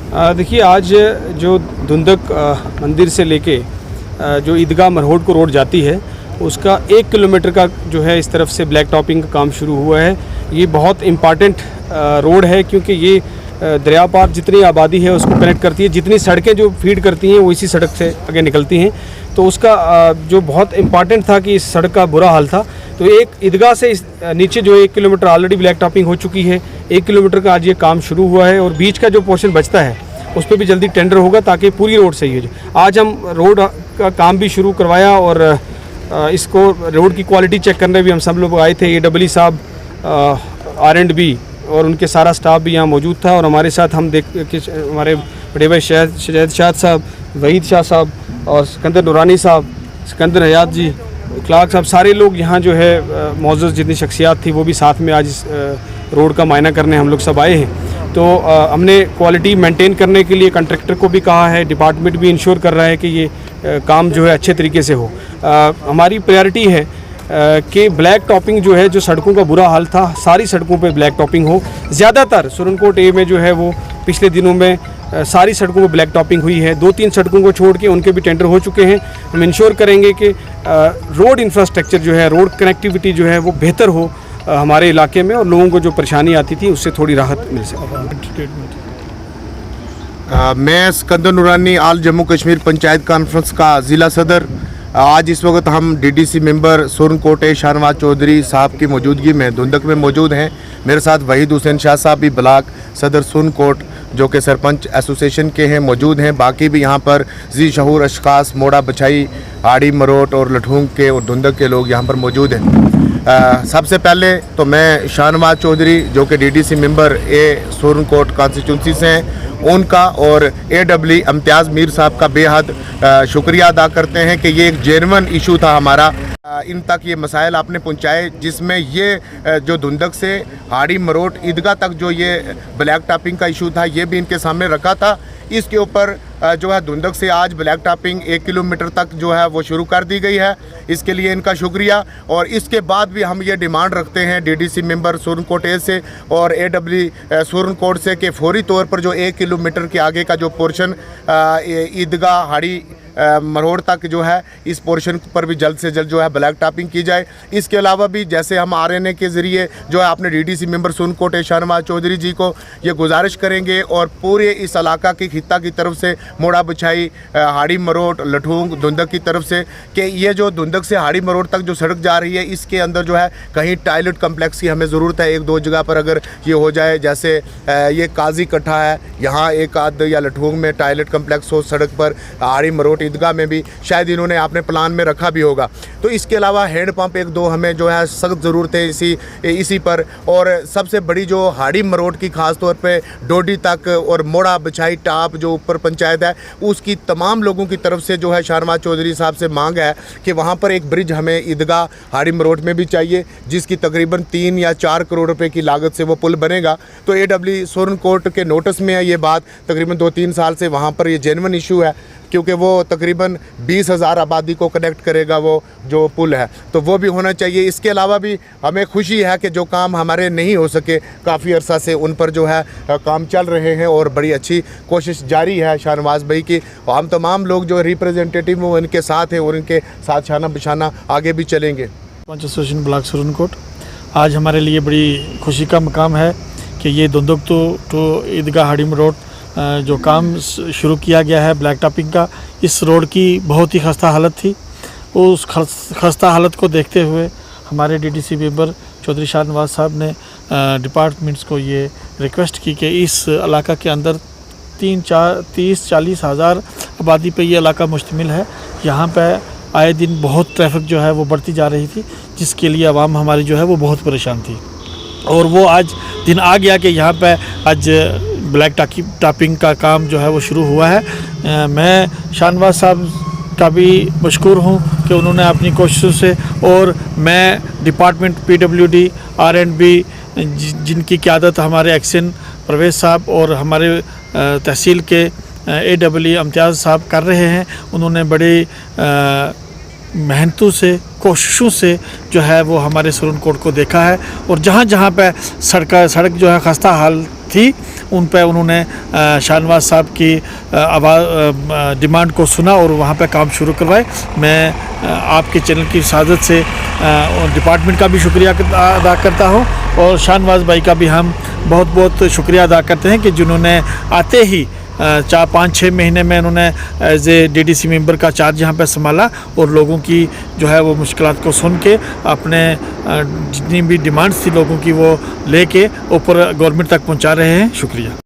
देखिए, आज जो धुंधक मंदिर से लेके जो ईदगाह मरहोट को रोड जाती है, उसका 1 किलोमीटर का जो है इस तरफ से ब्लैक टॉपिंग का काम शुरू हुआ है। ये बहुत इम्पॉर्टेंट रोड है, क्योंकि ये दरिया पार जितनी आबादी है उसको कनेक्ट करती है। जितनी सड़कें जो फीड करती हैं वो इसी सड़क से आगे निकलती हैं। तो उसका जो बहुत इम्पॉर्टेंट था कि इस सड़क का बुरा हाल था। तो एक ईदगाह से इस नीचे जो 1 किलोमीटर ऑलरेडी ब्लैक टॉपिंग हो चुकी है, 1 किलोमीटर का आज ये काम शुरू हुआ है, और बीच का जो पोर्शन बचता है उस पर भी जल्दी टेंडर होगा ताकि पूरी रोड सही हो जाए। आज हम रोड का काम भी शुरू करवाया, और इसको रोड की क्वालिटी चेक करने भी हम सब लोग आए थे। AEE साहब, R&B और उनके सारा स्टाफ भी यहाँ मौजूद था। और हमारे साथ हम हमारे बड़े भाई शहद शाह साहब, वहीद शाह साहब और सिकंदर नूरानी साहब, सिकंदर हयात जी, क्लार्क साहब, सारे लोग यहाँ जो है मौजूद जितनी शख्सियात थी वो भी साथ में आज इस रोड का मायना करने हम लोग सब आए हैं। तो हमने क्वालिटी मेंटेन करने के लिए कॉन्ट्रैक्टर को भी कहा है, डिपार्टमेंट भी इंश्योर कर रहा है कि ये काम जो है अच्छे तरीके से हो। हमारी प्रायोरिटी है कि ब्लैक टॉपिंग जो है, जो सड़कों का बुरा हाल था, सारी सड़कों पे ब्लैक टॉपिंग हो। ज़्यादातर सुरनकोट ए में जो है वो पिछले दिनों में सारी सड़कों पर ब्लैक टॉपिंग हुई है। 2-3 सड़कों को छोड़ के उनके भी टेंडर हो चुके हैं। हम इंश्योर करेंगे कि रोड इंफ्रास्ट्रक्चर जो है, रोड कनेक्टिविटी जो है वो बेहतर हो हमारे इलाके में, और लोगों को जो परेशानी आती थी उससे थोड़ी राहत मिल सके। मैं सिकंदर नूरानी, आल जम्मू कश्मीर पंचायत कॉन्फ्रेंस का ज़िला सदर। आज इस वक्त हम DDC मेंबर सुरनकोट शाहनवाज चौधरी साहब की मौजूदगी में धुंधक में मौजूद हैं। मेरे साथ वहीद हुसैन शाह साहब भी ब्लॉक सदर सुरनकोट, जो कि सरपंच एसोसिएशन के हैं, मौजूद हैं। बाकी भी यहाँ पर जी शहूर अशखास, मोड़ा बछाई, आड़ी मरोट और लठूंग के और धुंधक के लोग यहाँ पर मौजूद हैं। सबसे पहले तो मैं शाहनवाज चौधरी, जो कि DDC मेंबर सुरनकोट कॉन्स्टिट्यूंसी से हैं, उनका और AEE इम्तियाज़ मीर साहब का बेहद शुक्रिया अदा करते हैं कि ये एक जेन्युइन इशू था हमारा। इन तक ये मसाइल आपने पहुंचाए, जिसमें ये जो धुंधक से हाड़ी मरोट ईदगाह तक जो ये ब्लैक टॉपिंग का इशू था, ये भी इनके सामने रखा था। इसके ऊपर जो है धुंधक से आज ब्लैक टॉपिंग 1 किलोमीटर तक जो है वो शुरू कर दी गई है। इसके लिए इनका शुक्रिया। और इसके बाद भी हम ये डिमांड रखते हैं DDC मेंबर सुरनकोट ए से और AEE सुरनकोट से कि फौरी तौर पर जो 1 किलोमीटर के आगे का जो पोर्शन ईदगाह हाड़ी मरोड़ तक जो है, इस पोर्शन पर भी जल्द से जल्द जो है ब्लैक टॉपिंग की जाए। इसके अलावा भी जैसे हम RNA के ज़रिए जो है अपने DDC मेंबर सुरनकोट शाहनवाज चौधरी जी को ये गुजारिश करेंगे, और पूरे इस इलाका की खित्ता की तरफ से, मोड़ा बछाई, हाड़ी मरोट, लठूंग, धुंधक की तरफ से, कि ये जो धुंधक से हाड़ी मरोड़ तक जो सड़क जा रही है, इसके अंदर जो है कहीं टॉयलेट कम्प्लेक्स की हमें ज़रूरत है। 1-2 जगह पर अगर ये हो जाए, जैसे ये काजी कट्ठा है, यहाँ एक आध या लठूंग में टॉयलेट कम्प्लेक्स हो सड़क पर, हाड़ी मरोट ईदगाह में भी शायद इन्होंने अपने प्लान में रखा भी होगा। तो इसके अलावा हैंड पंप 1-2 हमें जो है सख्त ज़रूरत है इसी पर। और सबसे बड़ी जो हाड़ी मरोट की ख़ास तौर पे डोडी तक और मोड़ा बछाई टाप जो ऊपर पंचायत है, उसकी तमाम लोगों की तरफ से जो है शाहनवाज चौधरी साहब से मांग है कि वहाँ पर एक ब्रिज हमें ईदगाह हाड़ी मरोट में भी चाहिए, जिसकी तकरीबन 3 या 4 करोड़ रुपए की लागत से वो पुल बनेगा। तो AEE सुरनकोट के नोटिस में है ये बात, तकरीबन 2-3 साल से वहाँ पर ये जेन्युइन इशू है, क्योंकि वो तकरीबन 20,000 आबादी को कनेक्ट करेगा वो जो पुल है, तो वो भी होना चाहिए। इसके अलावा भी हमें खुशी है कि जो काम हमारे नहीं हो सके काफ़ी अरसा से, उन पर जो है काम चल रहे हैं, और बड़ी अच्छी कोशिश जारी है शाहनवाज भाई की। हम तमाम लोग जो रिप्रेजेंटेटिव वो इनके साथ हैं, और इनके साथ छाना बिछाना आगे भी चलेंगे। पंच एसोसिएशन ब्लॉक सुरनकोट, आज हमारे लिए बड़ी खुशी का मकाम है कि ये धुंधक तो ईदगाह हाड़ी मरोट जो काम शुरू किया गया है ब्लैक टॉपिंग का, इस रोड की बहुत ही खस्ता हालत थी। उस खस्ता हालत को देखते हुए हमारे DDC मेंबर चौधरी शाहनवाज साहब ने डिपार्टमेंट्स को ये रिक्वेस्ट की कि इस इलाका के अंदर 30-40 हज़ार आबादी पे ये इलाका मुश्तमिल है। यहाँ पे आए दिन बहुत ट्रैफिक जो है वो बढ़ती जा रही थी, जिसके लिए आवाम हमारी जो है वो बहुत परेशान थी। और वो आज दिन आ गया कि यहाँ पे आज ब्लैक टॉपिंग का काम जो है वो शुरू हुआ है। मैं शाहनवाज साहब का भी मशकूर हूँ कि उन्होंने अपनी कोशिशों से, और मैं डिपार्टमेंट PWD R&B जिनकी क़यादत हमारे एक्शन परवेज़ साहब और हमारे तहसील के AEE इम्तियाज़ साहब कर रहे हैं, उन्होंने बड़े मेहनतों से, कोशिशों से जो है वो हमारे सुरन कोट को देखा है, और जहाँ जहाँ पे सड़क जो है खस्ता हाल थी उन पे उन्होंने शाहनवाज साहब की आवाज़ डिमांड को सुना और वहाँ पे काम शुरू करवाए। मैं आपके चैनल की सादत से डिपार्टमेंट का भी शुक्रिया अदा करता हूँ, और शाहनवाज भाई का भी हम बहुत बहुत शुक्रिया अदा करते हैं कि जिन्होंने आते ही 4-5-6 महीने में उन्होंने एज ए डीडीसी मेंबर का चार्ज यहाँ पे संभाला, और लोगों की जो है वो मुश्किलात को सुन के अपने जितनी भी डिमांड्स थी लोगों की वो लेके ऊपर गवर्नमेंट तक पहुँचा रहे हैं। शुक्रिया।